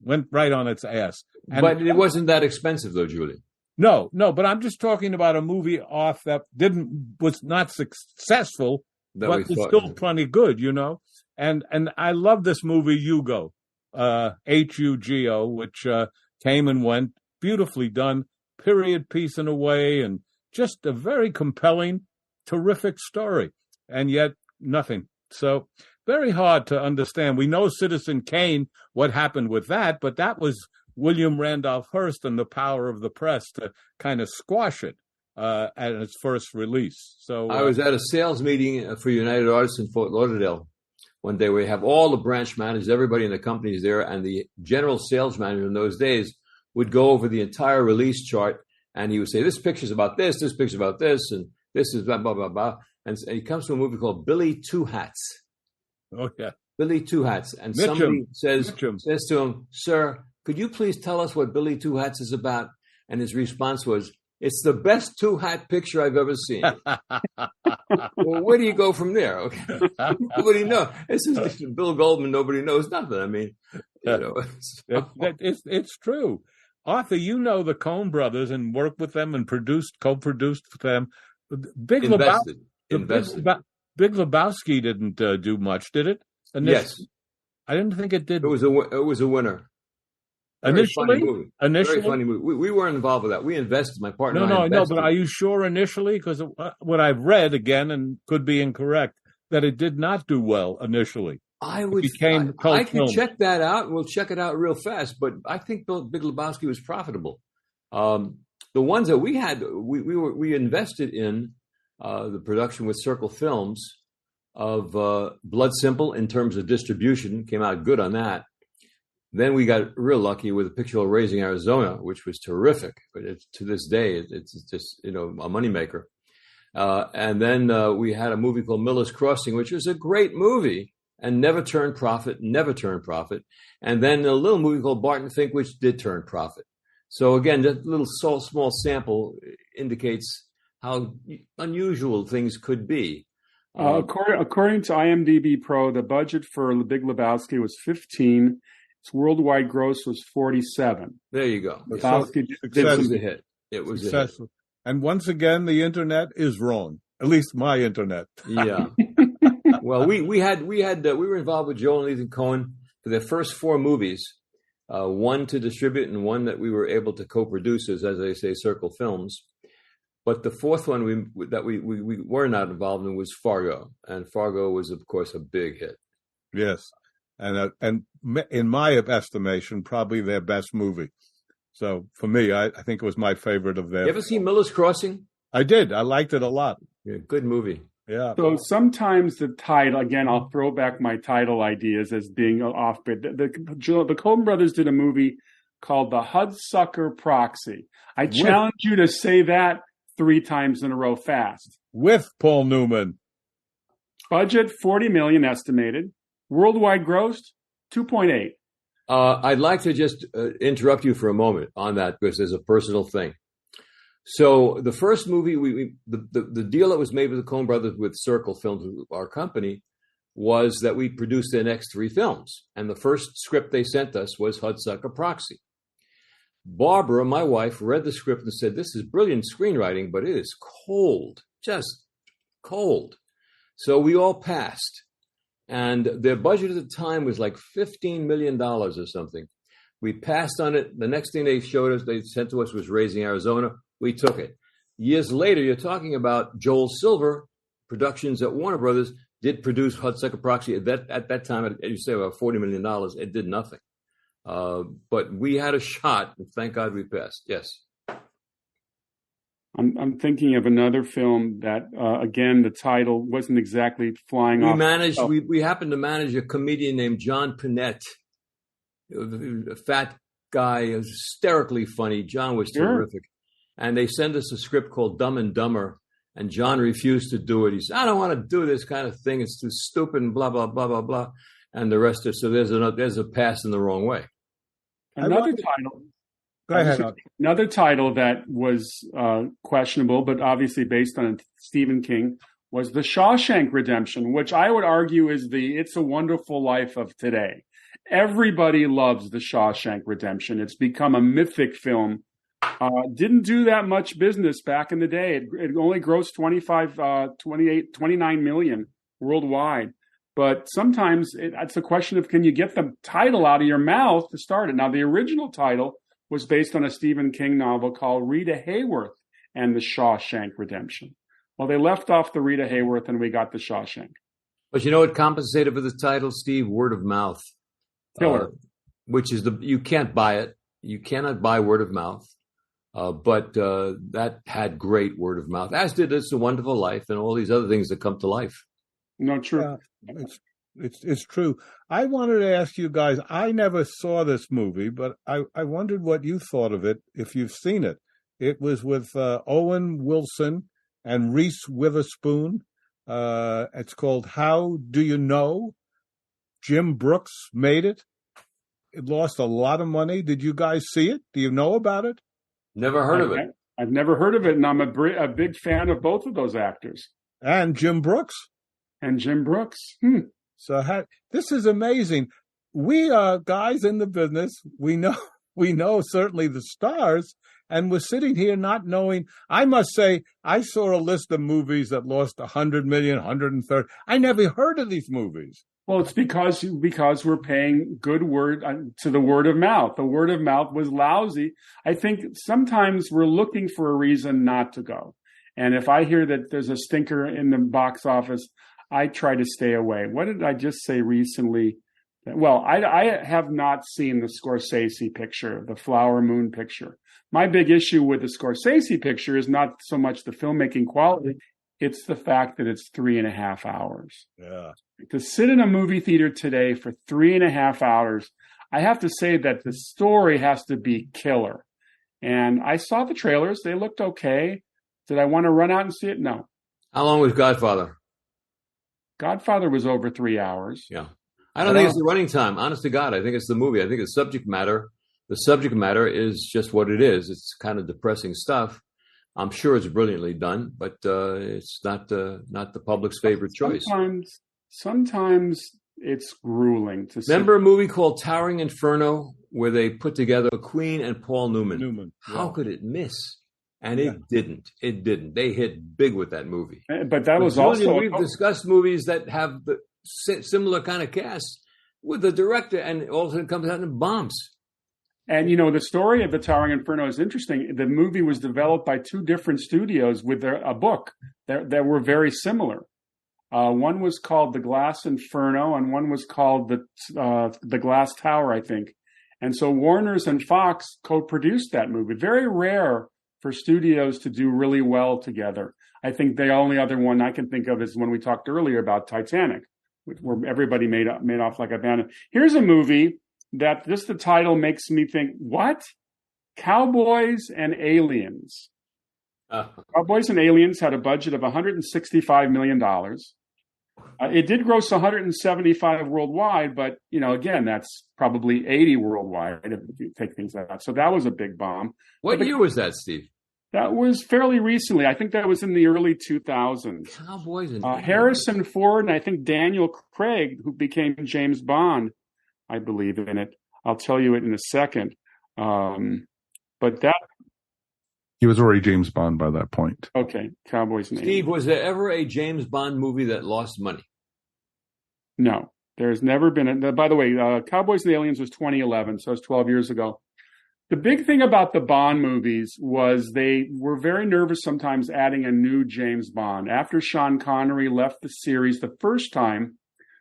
Went right on its ass. But it wasn't that expensive, though, Julie. No, but I'm just talking about a movie off that was not successful, but was still plenty good, And I love this movie, Hugo, Hugo, which came and went, beautifully done, period piece in a way, and just a very compelling, terrific story, and yet nothing. So very hard to understand. We know Citizen Kane, what happened with that, but that was William Randolph Hearst and the power of the press to kind of squash it at its first release. So I was at a sales meeting for United Artists in Fort Lauderdale one day. We have all the branch managers, everybody in the company is there, and the general sales manager in those days would go over the entire release chart, and he would say, this picture's about this picture's about this, and this is blah, blah, blah, blah. And he comes to a movie called Billy Two Hats. Oh, yeah. Billy Two Hats. And Mitchum. somebody says to him, sir, could you please tell us what Billy Two Hats is about? And his response was, it's the best two-hat picture I've ever seen. Well, where do you go from there? Okay. Nobody knows. This is Bill Goldman. Nobody knows nothing. I mean, you know. It's true. Arthur, you know the Coen brothers and worked with them and co-produced with them. Big Lebowski didn't do much, did it? Yes. I didn't think it did. It was a winner. Very funny movie. We weren't involved with that. We invested. My partner. No. But are you sure initially? Because what I've read again, and could be incorrect, that it did not do well initially. I can check that out. We'll check it out real fast. But I think Big Lebowski was profitable. The ones that we had, we invested in the production with Circle Films of Blood Simple in terms of distribution. Came out good on that. Then we got real lucky with a picture called Raising Arizona, which was terrific. But to this day, it's just, a moneymaker. And then we had a movie called Miller's Crossing, which was a great movie and never turned profit. And then a little movie called Barton Fink, which did turn profit. So again, that little small sample indicates how unusual things could be. According to IMDb Pro, the budget for The Big Lebowski was 15. Its worldwide gross was 47. There you go. Lebowski it was a hit. It was successful. A hit. And once again, the internet is wrong. At least my internet. Yeah. Well, we were involved with Joel and Ethan Coen for their first 4 movies, one to distribute and one that we were able to co-produce as they say, Circle Films. But the fourth one we were not involved in was Fargo, and Fargo was, of course, a big hit. Yes. And in my estimation, probably their best movie. So for me, I think it was my favorite of theirs. You ever seen Miller's Crossing? I did. I liked it a lot. Yeah, good movie. Yeah. So sometimes the title, again, I'll throw back my title ideas as being off. But the Coen brothers did a movie called The Hudsucker Proxy. I challenge you to say that 3 times in a row fast. With Paul Newman. Budget, $40 million estimated. Worldwide gross, 2.8. I'd like to just interrupt you for a moment on that because there's a personal thing. So the first movie, the deal that was made with the Coen brothers with Circle Films, our company, was that we produced their next 3 films. And the first script they sent us was Hudsucker Proxy. Barbara, my wife, read the script and said, this is brilliant screenwriting, but it is cold, just cold. So we all passed. And their budget at the time was like $15 million or something. We passed on it. The next thing they sent to us was Raising Arizona. We took it. Years later, you're talking about Joel Silver Productions at Warner Brothers did produce Hudsucker Proxy. At that time, as you say, about $40 million. It did nothing. But we had a shot, and thank God we passed. Yes. I'm thinking of another film that, again, the title wasn't exactly flying off. We happened to manage a comedian named John Pinette, a fat guy, hysterically funny. John was terrific. And they sent us a script called Dumb and Dumber, and John refused to do it. He said, I don't want to do this kind of thing. It's too stupid and blah, blah, blah, blah, blah. And the rest of it. So there's a pass in the wrong way. Another title. Go ahead. Another title that was questionable, but obviously based on Stephen King, was The Shawshank Redemption, which I would argue is the It's a Wonderful Life of today. Everybody loves The Shawshank Redemption. It's become a mythic film. Didn't do that much business back in the day. It only grossed 29 million worldwide. But sometimes it's a question of, can you get the title out of your mouth to start it? Now, the original title was based on a Stephen King novel called Rita Hayworth and The Shawshank Redemption. Well, they left off the Rita Hayworth, and we got The Shawshank. But you know what compensated for the title, Steve? Word of mouth. Killer. Which is you can't buy it. You cannot buy word of mouth. But that had great word of mouth, as did It's a Wonderful Life and all these other things that come to life. No, true. It's true. I wanted to ask you guys, I never saw this movie, but I wondered what you thought of it, if you've seen it. It was with Owen Wilson and Reese Witherspoon. It's called How Do You Know? Jim Brooks made it. It lost a lot of money. Did you guys see it? Do you know about it? Never heard of it. I've never heard of it, and I'm a big fan of both of those actors. And Jim Brooks. So this is amazing. We are guys in the business. We know certainly the stars, and we're sitting here not knowing. I must say, I saw a list of movies that lost 100 million, 130. I never heard of these movies. Well, it's because we're paying good word to the word of mouth. The word of mouth was lousy. I think sometimes we're looking for a reason not to go. And if I hear that there's a stinker in the box office, I try to stay away. What did I just say recently? Well, I have not seen the Scorsese picture, the Flower Moon picture. My big issue with the Scorsese picture is not so much the filmmaking quality. It's the fact that it's 3.5 hours. Yeah. To sit in a movie theater today for 3.5 hours, I have to say that the story has to be killer. And I saw the trailers. They looked okay. Did I want to run out and see it? No. How long was Godfather? Godfather was over 3 hours. Yeah. I don't think it's the running time. Honest to God, I think it's the movie. I think the subject matter is just what it is. It's kind of depressing stuff. I'm sure it's brilliantly done, but it's not the public's favorite choice. Sometimes it's grueling to see. Remember a movie called Towering Inferno where they put together Queen and Paul Newman? Yeah. How could it miss? And it didn't. It didn't. They hit big with that movie. But that was also... We've discussed movies that have the similar kind of cast with the director, and all of a sudden it comes out and bombs. And, the story of the Towering Inferno is interesting. The movie was developed by two different studios with a book that were very similar. One was called The Glass Inferno, and one was called The Glass Tower, I think. And so Warner's and Fox co-produced that movie. Very rare for studios to do really well together. I think the only other one I can think of is when we talked earlier about Titanic, where everybody made off like a bandit. Here's a movie that just the title makes me think, what? Cowboys and Aliens. Cowboys and Aliens had a budget of $165 million. It did gross 175 worldwide, but, again, that's probably 80 worldwide if you take things out. So that was a big bomb. What year was that, Steve? That was fairly recently. I think that was in the early 2000s. Cowboys and Harrison Ford and I think Daniel Craig, who became James Bond, I believe in it. I'll tell you it in a second. But that... He was already James Bond by that point. Okay, Cowboys and Aliens. Steve, was there ever a James Bond movie that lost money? No, there's never been. By the way, Cowboys and Aliens was 2011, so it's 12 years ago. The big thing about the Bond movies was they were very nervous sometimes adding a new James Bond. After Sean Connery left the series the first time,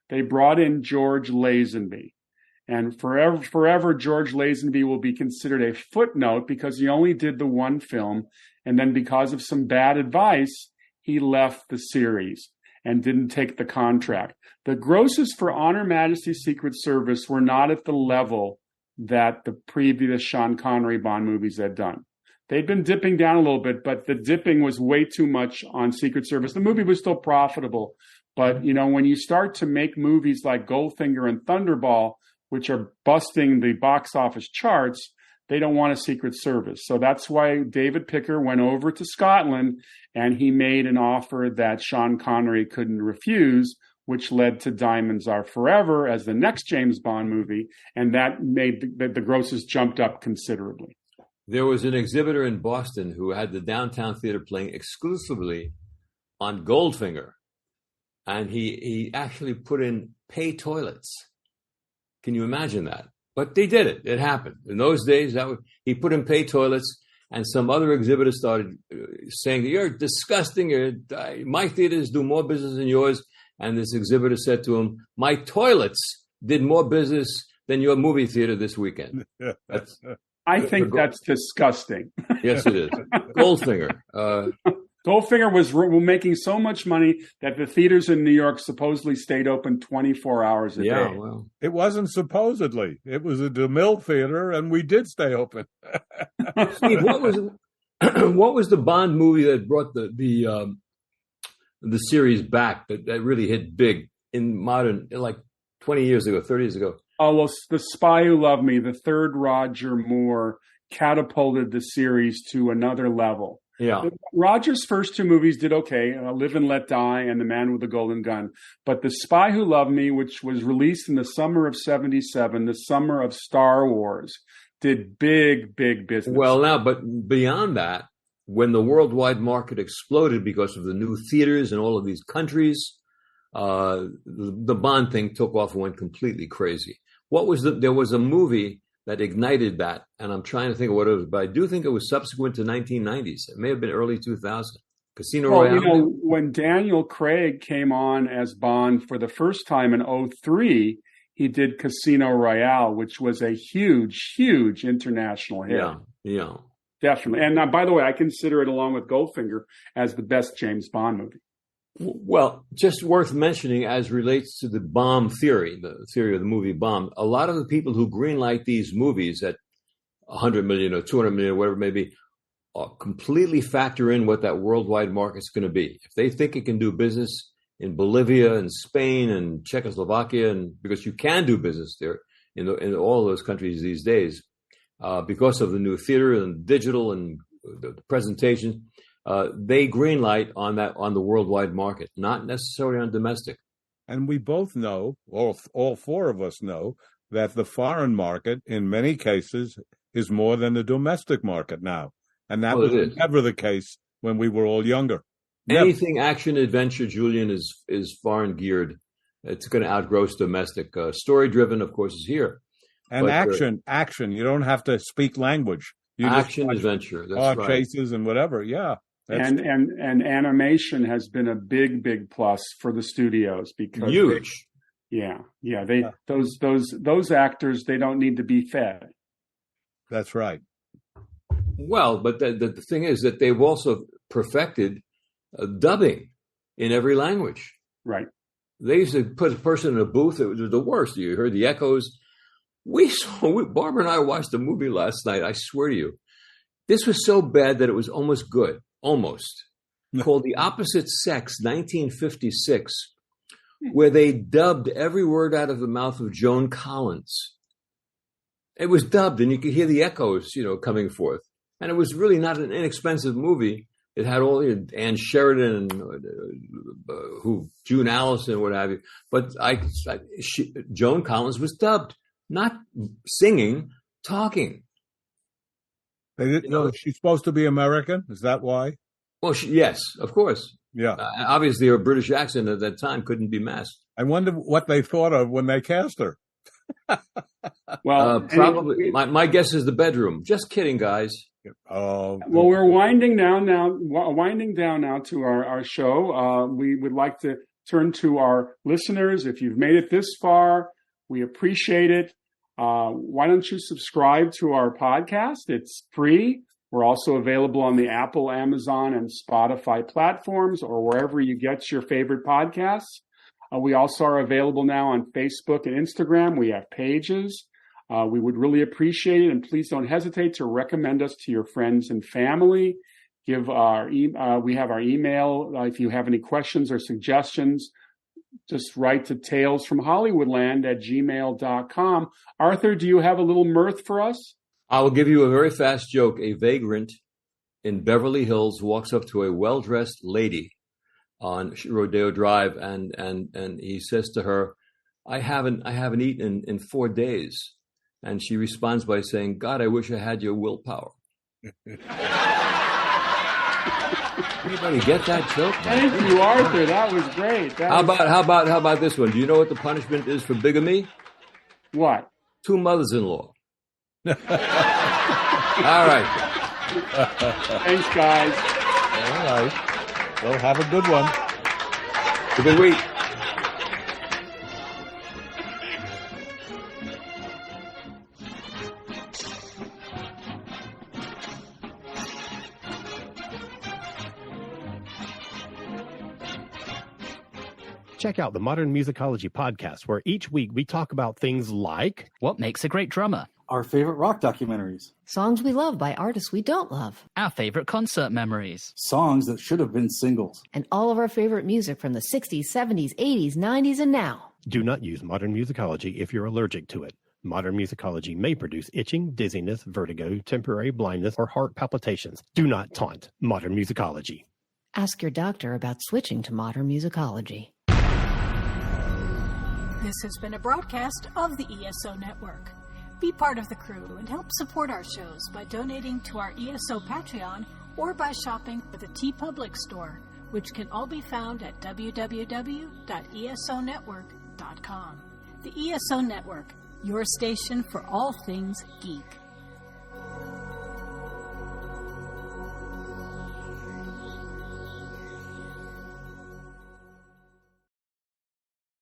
they brought in George Lazenby. And forever, George Lazenby will be considered a footnote because he only did the one film. And then because of some bad advice, he left the series and didn't take the contract. The grosses for Honor Majesty's Secret Service were not at the level that the previous Sean Connery Bond movies had done. They'd been dipping down a little bit, but the dipping was way too much on Secret Service. The movie was still profitable. But, when you start to make movies like Goldfinger and Thunderball, which are busting the box office charts, they don't want a Secret Service. So that's why David Picker went over to Scotland and he made an offer that Sean Connery couldn't refuse, which led to Diamonds Are Forever as the next James Bond movie. And that made the grosses jumped up considerably. There was an exhibitor in Boston who had the Downtown Theater playing exclusively on Goldfinger. And he actually put in pay toilets. Can you imagine that? But they did it. It happened. In those days, he put in pay toilets. And some other exhibitors started saying, "You're disgusting. My theaters do more business than yours." And this exhibitor said to him, "My toilets did more business than your movie theater this weekend." I think that's disgusting. Yes, it is. Goldfinger. Goldfinger was making so much money that the theaters in New York supposedly stayed open 24 hours a day. Yeah, well. It wasn't supposedly. It was a DeMille theater, and we did stay open. Steve, what was the Bond movie that brought the series back that really hit big in modern, like 20 years ago, 30 years ago? Oh, well, The Spy Who Loved Me, the third Roger Moore, catapulted the series to another level. Yeah. Roger's first two movies did okay, Live and Let Die and The Man with the Golden Gun. But The Spy Who Loved Me, which was released in the summer of 77, the summer of Star Wars, did big business. Well, now, but beyond that, when the worldwide market exploded because of the new theaters in all of these countries, the Bond thing took off and went completely crazy. There was a movie that ignited that, and I'm trying to think of what it was, but I do think it was subsequent to 1990s. It may have been early 2000. Casino Royale. When Daniel Craig came on as Bond for the first time in 2003, he did Casino Royale, which was a huge international hit. Yeah. Definitely. And by the way, I consider it, along with Goldfinger, as the best James Bond movie. Well, just worth mentioning as relates to the bomb theory, the theory of the movie bomb, a lot of the people who greenlight these movies at 100 million or 200 million or whatever it may be, completely factor in what that worldwide market's going to be. If they think it can do business in Bolivia and Spain and Czechoslovakia, and because you can do business there in all those countries these days, because of the new theater and digital and the presentation, they greenlight on the worldwide market, not necessarily on domestic. And we both know, all four of us know, that the foreign market, in many cases, is more than the domestic market now. And that was never the case when we were all younger. Anything action adventure, Julian, is foreign geared. It's going to outgrow domestic. Story driven, of course, is here. And action. You don't have to speak language. You action adventure. That's right. Chases and whatever. Yeah. And animation has been a big plus for the studios because huge. Those actors, they don't need to be fed. That's right. Well, but the thing is that they've also perfected dubbing in every language. Right. They used to put a person in a booth. It was the worst. You heard the echoes. Barbara and I watched a movie last night. I swear to you, this was so bad that it was almost good. Almost. Called The Opposite Sex, 1956, where they dubbed every word out of the mouth of Joan Collins. It was dubbed, and you could hear the echoes, coming forth. And it was really not an inexpensive movie. It had all Ann Sheridan and June Allison, what have you. But Joan Collins was dubbed, not singing, talking. They didn't know she's supposed to be American. Is that why? Well, yes, of course. Yeah. Obviously, her British accent at that time couldn't be masked. I wonder what they thought of when they cast her. Well, probably. My guess is the bedroom. Just kidding, guys. Well, we're winding down now to our show. We would like to turn to our listeners. If you've made it this far, we appreciate it. Why don't you subscribe to our podcast? It's free. We're also available on the Apple, Amazon, and Spotify platforms, or wherever you get your favorite podcasts. We also are available now on Facebook and Instagram. We have pages. We would really appreciate it, and please don't hesitate to recommend us to your friends and family. We have our email. If you have any questions or suggestions, just write to talesfromhollywoodland@gmail.com. Arthur, do you have a little mirth for us? I will give you a very fast joke. A vagrant in Beverly Hills walks up to a well-dressed lady on Rodeo Drive, and he says to her, I haven't eaten in 4 days. And she responds by saying, God, I wish I had your willpower. Anybody get that joke? Thank you, Arthur. That was great. How about this one? Do you know what the punishment is for bigamy? What? 2 mothers-in-law. All right. Thanks, guys. All right. Well, have a good one. Have a good week. Check out the Modern Musicology podcast, where each week we talk about things like what makes a great drummer, our favorite rock documentaries, songs we love by artists we don't love, our favorite concert memories, songs that should have been singles, and all of our favorite music from the 60s, 70s, 80s, 90s, and now. Do not use Modern Musicology if you're allergic to it. Modern Musicology may produce itching, dizziness, vertigo, temporary blindness, or heart palpitations. Do not taunt Modern Musicology. Ask your doctor about switching to Modern Musicology. This has been a broadcast of the ESO Network. Be part of the crew and help support our shows by donating to our ESO Patreon or by shopping at the TeePublic store, which can all be found at www.esonetwork.com. The ESO Network, your station for all things geek.